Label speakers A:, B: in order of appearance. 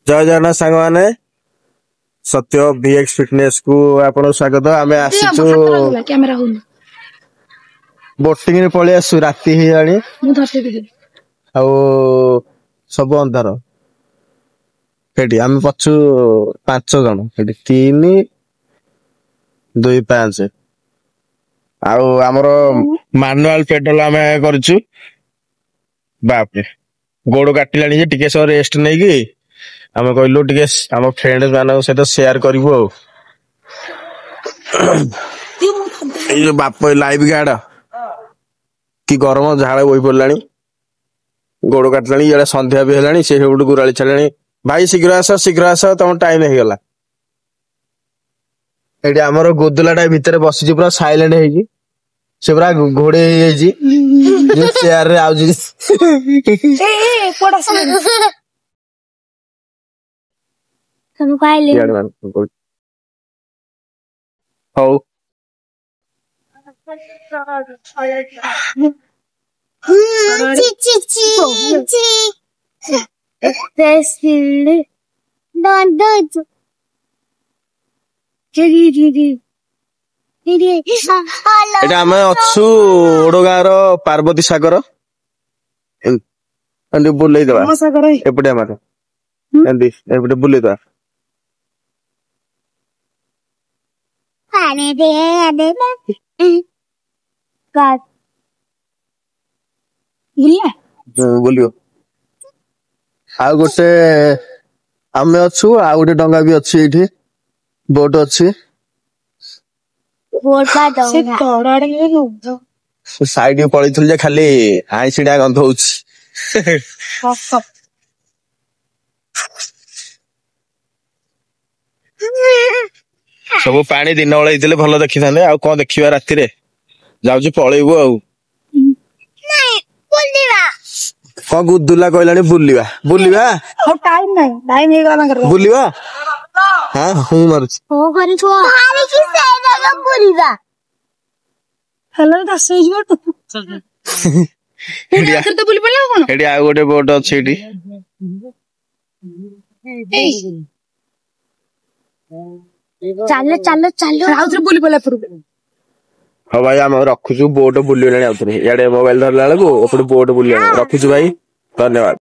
A: जय जगन्नाथ सांग माने सत्य VX फिटनेस को आपण स्वागत आमे आसीचु
B: कैमरा होनी
A: बोटिंग रे पळे आसु राती हे जानी
B: मु धरते दे
A: आ सब अंधार हेडी आमे पछु 5 जण हेडी 3 2 5 आउ हमरो मैनुअल पेडल आमे करछु बाप रे गोड़ काटिलानी जे टिके सो रेस्ट नै की आमे कहलु टिके हम फ्रेंड्स मानक सहित शेयर करबो ए जो बाप लाइव गार्ड कि गरम झाड़ बोई पड़लानी गोड़ काटलानी इडे संध्या भी हेलानी से हेबुट गुराली छलानी भाई शीघ्र आस तुम टाइम हे गला एडी हमरो गोदलाटा भितर बसिची पूरा साइलेंट हेजी से पूरा घोड़े हे जी जे चेयर रे आउजी
B: ए पड़ा से हम खाइले
A: हो एटा हमें अच्छु ओडगार पार्वती सागर एंड बुले दवा
B: सागर
A: एपटे हमारे एंडी एपटे बुले दवा
B: पानी दे काट
A: बोलियो आ गोटे आमे अच्छु आ गोटे डंगा भी अच्छी एठी बोट अच्छी
B: बोट का डंगा से तोड़ाड़े नो
A: साइड में पळैथुल जे खाली आइसिडा गंध होउछि सब पानी दिन बेले ହେଇଥିଲେ ଭଲ ଦେଖିଥାନ୍ତେ ଆଉ କଣ ଦେଖିବା ରାତିରେ ଯାଉଛି ପଳେଇବୁ ଆଉ
B: नहीं बुलिवा
A: କଣ ଗୁଦୁଲା କହିଲାଣି ବୁଲିବା ବୁଲିବା
B: हो टाइम हे गला कर
A: बुलिवा हां હું મારું
B: हो करे छो मारे की से जगह बुलिवा हेलो दस हो जतो एडिया करते बुली पड़ला कोन
A: एडी आ गोटे बोट अछि एडी
B: चलो चलो चलो आउथरे बुली पड़ला पुरु
A: हाँ भाई आम रखुचु बोट बुलिलानी आउथरे याडे मोबाइल धरला बेलको एपटे बोट बुलिलानी रखुचु भाई धन्यवाद।